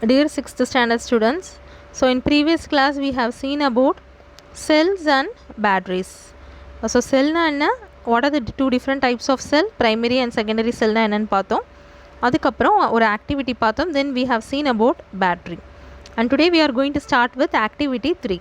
Dear 6th standard students, so in previous class we have seen about cells and batteries. So cell na enna, what are the two different types of cell, primary and secondary cell na enna பார்த்தோம். அதுக்கப்புறம் ஒரு activity பார்த்தோம். Then we have seen about battery. And today we are going to start with activity 3.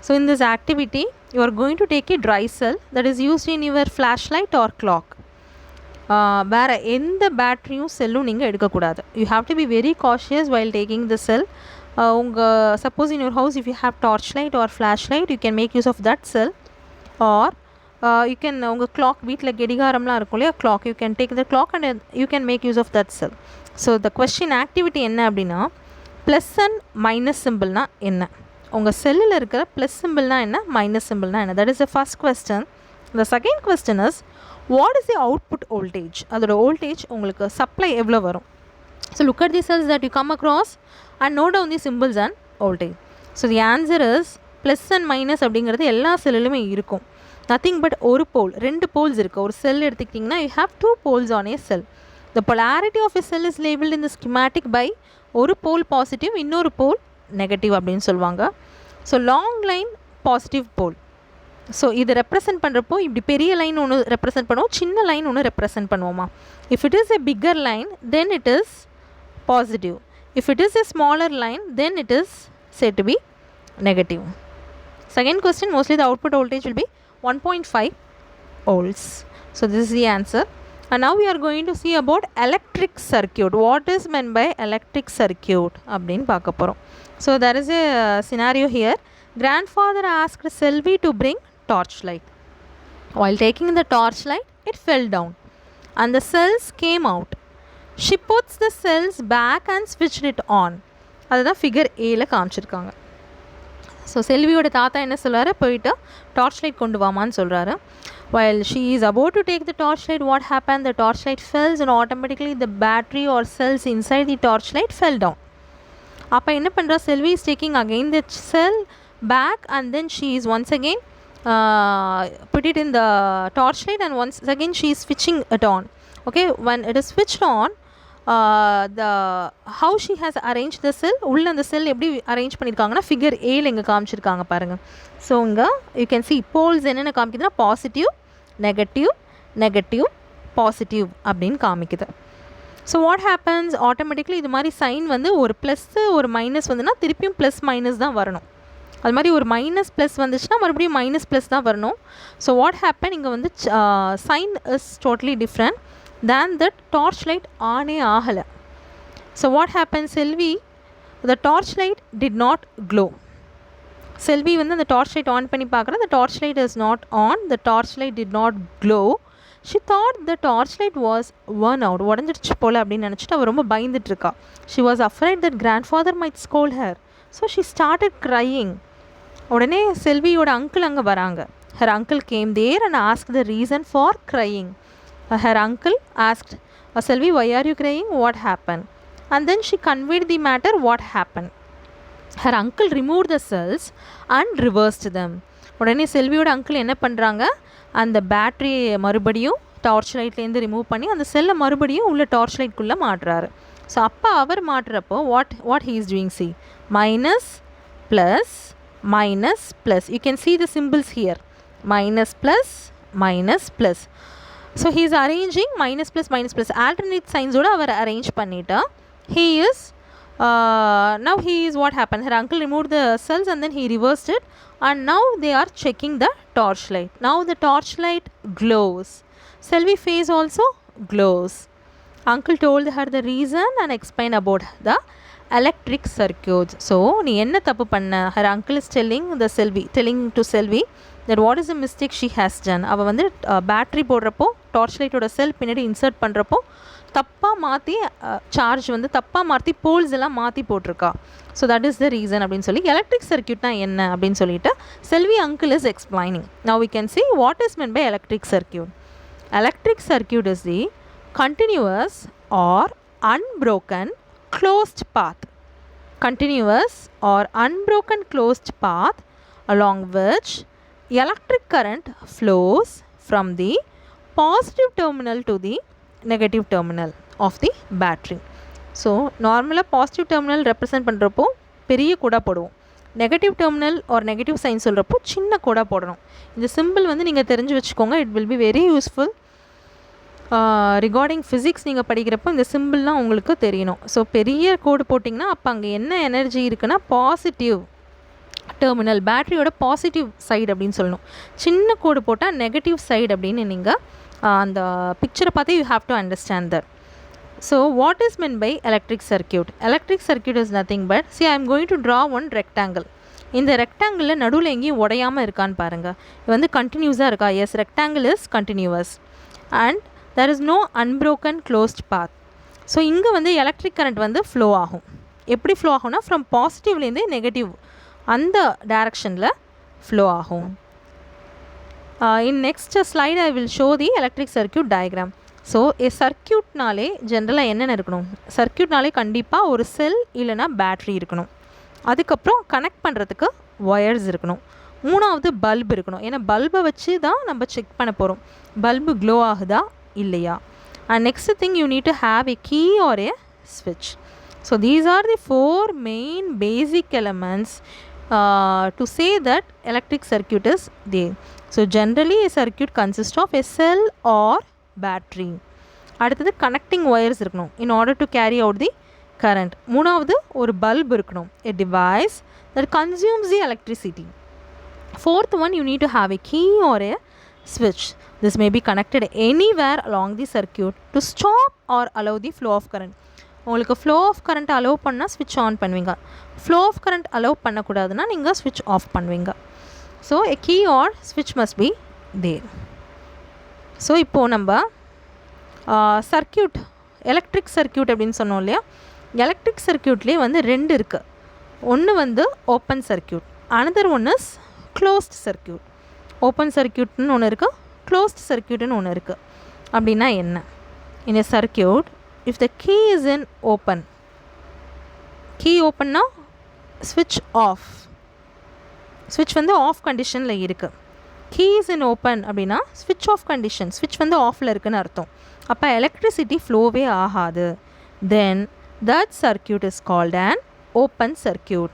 So in this activity you are going to take a dry cell that is used in your flashlight or clock. வேறு எந்த பேட்ரியும் செல்லும் நீங்கள் எடுக்கக்கூடாது. You have to be very cautious while taking the cell. உங்கள் suppose in your house if you have torch light or flash light you can make use of that cell. Or you can உங்கள் clock வீட்டில் கடிகாரம்லாம் இருக்கும் இல்லையா, clock you can take the clock and you can make use of that cell. So the question activity என்ன அப்படின்னா, plus and minus சிம்பிள்னால் என்ன, உங்கள் செல்லில் இருக்கிற ப்ளஸ் சிம்பிள்னால் என்ன, மைனஸ் சிம்பிள்னால் என்ன. That is the first question. The second question is what is the output voltage, அதோட வோல்டேஜ் உங்களுக்கு சப்ளை எவ்வளோ வரும். So look at the cells that you come across and note down the symbols and voltage. So the answer is plus and minus அப்படிங்கிறது எல்லா செல்லுலுமே இருக்கும். Nothing but ஒரு போல், ரெண்டு poles இருக்குது. ஒரு செல் எடுத்துக்கிட்டிங்கன்னா you have two poles on a cell. The polarity of a cell is labelled in the schematic by ஒரு pole positive இன்னொரு போல் நெகட்டிவ் அப்படின்னு சொல்லுவாங்க. So long line positive pole. So இது ரெப்ரசென்ட் பண்ணுறப்போ இப்படி பெரிய லைன் ஒன்று ரெப்ரசென்ட் பண்ணுவோம், சின்ன லைன் ஒன்று ரெப்ரசென்ட் பண்ணுவோமா. If it is a bigger line then it is positive. If it is a smaller line then it is said to be negative. Second question, mostly the output voltage will be 1.5 volts. So this is the answer. And now we are going to see about electric circuit. What is meant by electric circuit அப்படின்னு பார்க்க போகிறோம். So there is a scenario here. Grandfather asked Selvi to bring torchlight. While taking the torchlight, it fell down and the cells came out. She puts the cells back and switched it on. அதுதான் figure ஏல காமிச்சிருக்காங்க. So செல்வியோட தாத்தா என்ன சொல்கிறாரு, போயிட்டு torch light கொண்டு வாமான்னு சொல்கிறாரு. While she is about to take the torchlight, what happened? The torchlight fell and automatically the battery or cells inside the torchlight fell down. அப்போ என்ன பண்ணுறா, செல்வி is taking again the cell back and then she is once again put it in the torchlight and once again she is switching it on. Okay, when it is switched on, the how she has arranged the cell, உள்ள அந்த செல் எப்படி arrange பண்ணியிருக்காங்கன்னா figure ஏல இங்கே காமிச்சிருக்காங்க பாருங்கள். So இங்கே you can see poles என்னென்ன காமிக்குதுன்னா பாசிட்டிவ் நெகட்டிவ் நெகட்டிவ் பாசிட்டிவ் அப்படின்னு காமிக்குது. ஸோ வாட் ஹேப்பன்ஸ், ஆட்டோமேட்டிக்லி இது மாதிரி சைன் வந்து ஒரு ப்ளஸ்ஸு ஒரு மைனஸ் வந்துன்னா திருப்பியும் ப்ளஸ் மைனஸ் தான் வரணும். அது மாதிரி ஒரு மைனஸ் ப்ளஸ் வந்துச்சுன்னா மறுபடியும் மைனஸ் ப்ளஸ் தான் வரணும். ஸோ வாட் ஹேப்பன், இங்கே வந்து sign is totally different than that torch light ஆனே ஆகலை. So what happen, Selvi the torch light did not glow. Selvi வந்து அந்த டார்ச் லைட் ஆன் பண்ணி பார்க்குறேன், the torch light is not on, the torch light did not glow. She thought the torch light was worn out, உடஞ்சிடுச்சு போல் அப்படின்னு நினச்சிட்டு அவள் ரொம்ப பயந்துட்டுருக்கா. She was afraid that grandfather might scold her. So she started crying. உடனே செல்வியோட uncle அங்கே வராங்க. Her uncle came there and ask the reason for crying. Her uncle asked Selvi, why are you crying, what happen? And then she conveyed the matter what happen. Her uncle remove the cells and reversed them. உடனே செல்வியோட uncle என்ன பண்ணுறாங்க, அந்த பேட்ரியை மறுபடியும் torch லைட்லேருந்து remove பண்ணி அந்த செல்லை மறுபடியும் உள்ள டார்ச் லைட்குள்ளே மாட்டுறாரு. ஸோ அப்போ அவர் மாட்டுறப்போ what he is doing, see minus plus minus plus, you can see the symbols here, minus plus minus plus. So he is arranging minus plus alternate signs oda avar arrange pannita. He is now he is what happened, her uncle removed the cells and then he reversed it and now they are checking the torchlight. Now the torchlight glows, Selvi face also glows. Uncle told her the reason and explained about the electric circuits. So நீ என்ன தப்பு பண்ண, her uncle is telling to Selvi that what is the mistake she has done. அவள் வந்து battery போடுறப்போ torch லைட்டோட செல் பின்னாடி insert பண்ணுறப்போ தப்பாக மாற்றி சார்ஜ் வந்து தப்பாக மாற்றி போல்ஸ் எல்லாம் மாற்றி போட்டிருக்கா. So that is the reason அப்படின்னு சொல்லி எலக்ட்ரிக் சர்க்கியூட்னா என்ன அப்படின்னு சொல்லிட்டு Selvi uncle is explaining. Now we can see what is meant by electric circuit. Electric circuit is the continuous or unbroken closed path, continuous or unbroken closed path along which electric current flows from the positive terminal to the negative terminal of the battery. So நார்மலாக positive terminal represent பண்ணுறப்போ பெரிய கோடாக போடுவோம், negative terminal or negative sign சொல்கிறப்போ சின்ன கோடாக போடணும். இந்த சிம்பிள் வந்து நீங்கள் தெரிஞ்சு வச்சுக்கோங்க. It will be very useful regarding physics. நீங்கள் படிக்கிறப்போ இந்த சிம்பிள்லாம் உங்களுக்கு தெரியணும். ஸோ பெரிய கோடு போட்டிங்கன்னா அப்போ அங்கே என்ன எனர்ஜி இருக்குன்னா பாசிட்டிவ் டெர்மினல், பேட்டரியோட பாசிட்டிவ் சைடு அப்படின்னு சொல்லணும். சின்ன கோடு போட்டால் நெகட்டிவ் சைடு அப்படின்னு நீங்கள் அந்த பிக்சரை பார்த்து you have to understand that. So what is meant by electric circuit? Electric circuit is nothing but, see, I am going to draw one rectangle. இந்த ரெக்டாங்கிளில் நடுவில் எங்கேயும் உடையாமல் இருக்கான்னு பாருங்கள். இது வந்து கண்டினியூஸாக இருக்கா? Yes, rectangle is continuous and there is no unbroken closed path. ஸோ இங்கே வந்து எலக்ட்ரிக் கரண்ட் வந்து ஃப்ளோ ஆகும். எப்படி ஃப்ளோ ஆகும்னா ஃப்ரம் பாசிட்டிவ்லேருந்து நெகட்டிவ் அந்த டைரக்ஷனில் ஃப்ளோ ஆகும். In next slide I will show the electric circuit diagram. So சர்க்கியூட்னாலே ஜென்ரலாக என்னென்ன இருக்கணும்? சர்க்கியூட்னாலே கண்டிப்பாக ஒரு செல் இல்லைனா பேட்ரி இருக்கணும். அதுக்கப்புறம் கனெக்ட் பண்ணுறதுக்கு ஒயர்ஸ் இருக்கணும். மூணாவது பல்ப் இருக்கணும். ஏன்னா பல்பை வச்சு தான் நம்ம செக் பண்ண போகிறோம் பல்பு க்ளோ ஆகுதா இல்லையா. And next thing you need to have a key or a ஸ்விட்ச். So these are the 4 main basic elements to say that electric circuit is there. So generally a circuit consists of a cell or battery. அடுத்தது connecting wires இருக்கணும் in order to carry out the current. மூணாவது ஒரு bulb இருக்கணும், a device that consumes the electricity. Fourth one, you need to have a key or a switch. This may be connected anywhere along the circuit to stop or allow the flow of current. உங்களுக்கு flow of current allow பண்ணால் ஸ்விட்ச் on பண்ணுவீங்க, flow of current allow பண்ணக்கூடாதுன்னா நீங்கள் ஸ்விட்ச் of பண்ணுவீங்க. So எ key R ஸ்விட்ச் must be there. So இப்போது நம்ம சர்க்கியூட், எலக்ட்ரிக் சர்க்கியூட் அப்படின்னு சொன்னோம் இல்லையா. எலக்ட்ரிக் சர்க்கியூட்லேயே வந்து 2 இருக்குது. ஒன்று வந்து open circuit, another one is closed circuit. Open சர்க்கியூட்னு ஒன்று இருக்குது, க்ளோஸ்ட் சர்க்கியூட்னு ஒன்று இருக்குது. அப்படின்னா என்ன? In a circuit, if the key is in open, key open na switch off, switch வந்து off conditionல இருக்கு. key is in open அப்படின்னா switch off condition, switch வந்து offல இருக்குன்னு அர்த்தம். அப்போ electricity flowவே ஆகாது. then that circuit is called an open circuit.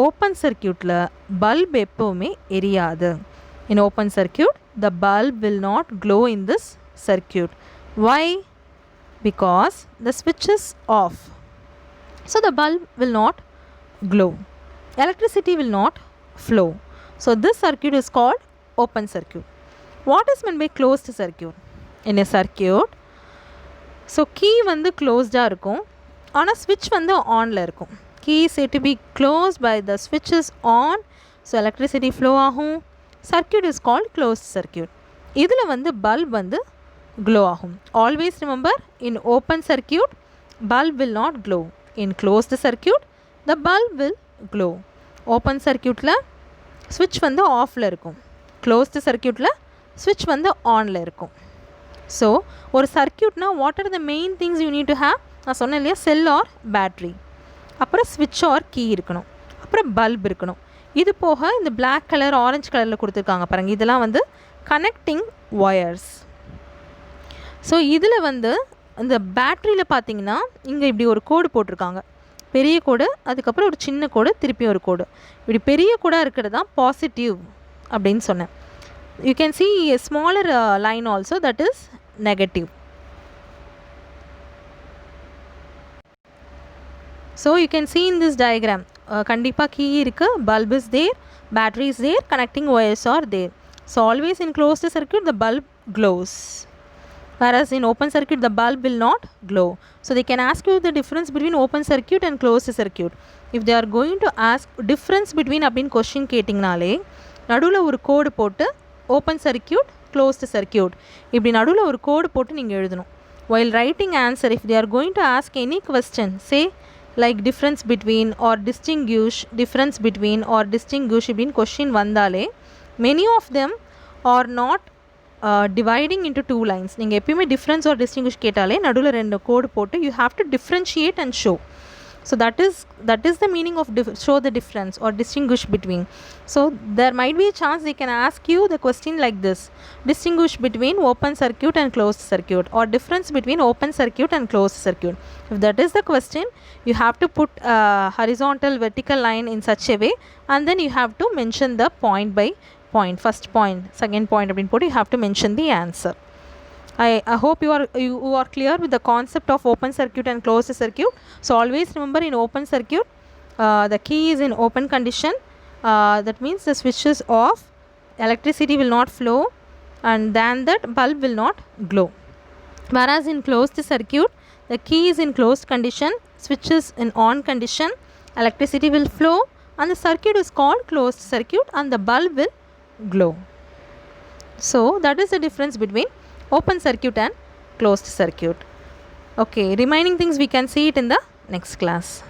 open circuitல bulb எப்பவுமே எரியாது. in open circuit the bulb will not glow in this circuit. why? Because the switch is off, so the bulb will not glow, electricity will not flow. So this circuit is called open circuit. What is meant by closed circuit? In a circuit, so key வந்து closed இருக்கும், ஆனால் switch வந்து onல இருக்கும். Key is said to be closed by the switch is on, so electricity flow ஆகும். Circuit is called closed circuit. இதில் வந்து bulb வந்து glow ஆகும். Always remember, in open circuit bulb will not glow, in closed circuit the bulb will glow. open circuitல switch வந்து offல இருக்கும், closed circuitல switch வந்து onல இருக்கும். So ஒரு சர்க்கியூட்னா what are the main things you need to have? நான் சொன்னேன் இல்லையா, செல் ஆர் பேட்ரி, அப்புறம் ஸ்விட்ச் ஆர் கீ இருக்கணும், அப்புறம் பல்ப் இருக்கணும். இது போக இந்த பிளாக் கலர் ஆரஞ்சு கலரில் கொடுத்துருக்காங்க பாருங்கள், இதெல்லாம் வந்து கனெக்டிங் ஒயர்ஸ். ஸோ இதில் வந்து இந்த பேட்ரியில் பார்த்தீங்கன்னா இங்கே இப்படி ஒரு கோடு போட்டிருக்காங்க, பெரிய கோடு, அதுக்கப்புறம் ஒரு சின்ன கோடு, திருப்பி ஒரு கோடு. இப்படி பெரிய கோடாக இருக்கிறது தான் பாசிட்டிவ் அப்படின்னு சொன்னேன். You can see a smaller line also, that is negative. So you can see in this diagram, கண்டிப்பாக key இருக்குது, bulb is there, battery is there, connecting wires are there. So always in closed circuit the bulb glows, whereas in open circuit the bulb will not glow. So they can ask you the difference between open circuit and closed circuit. If they are going to ask difference between அப்படின்னு question கேட்டிங்கனாலே நடுவில் ஒரு கோடு போட்டு open circuit, closed circuit, இப்படி நடுவில் ஒரு கோடு போட்டு நீங்கள் எழுதணும். while writing answer, if they are going to ask any question, say like difference between or distinguish, difference between or distinguish இப்படின்னு கொஸ்டின் வந்தாலே many of them are not dividing into 2 lines. நீங்கள் எப்பயுமே டிஃப்ரென்ஸ் ஆர் டிஸ்டிங்விஷ் கேட்டாலே நடுவில் 2 கோடு போட்டு you have to differentiate and show. So that is the meaning of show the difference or distinguish between. So there might be a chance they can ask you the question like this: distinguish between open circuit and closed circuit, or difference between open circuit and closed circuit. If that is the question, you have to put a horizontal vertical line in such a way, and then you have to mention the point by point, first point, second point input, you have to mention the answer. I hope you are clear with the concept of open circuit and closed circuit. So always remember, in open circuit, the key is in open condition. That means the switch is off, electricity will not flow, and then that bulb will not glow. Whereas in closed circuit, the key is in closed condition, switch is in on condition, electricity will flow, and the circuit is called closed circuit, and the bulb will glow. So that is the difference between open circuit and closed circuit. Okay, remaining things we can see it in the next class.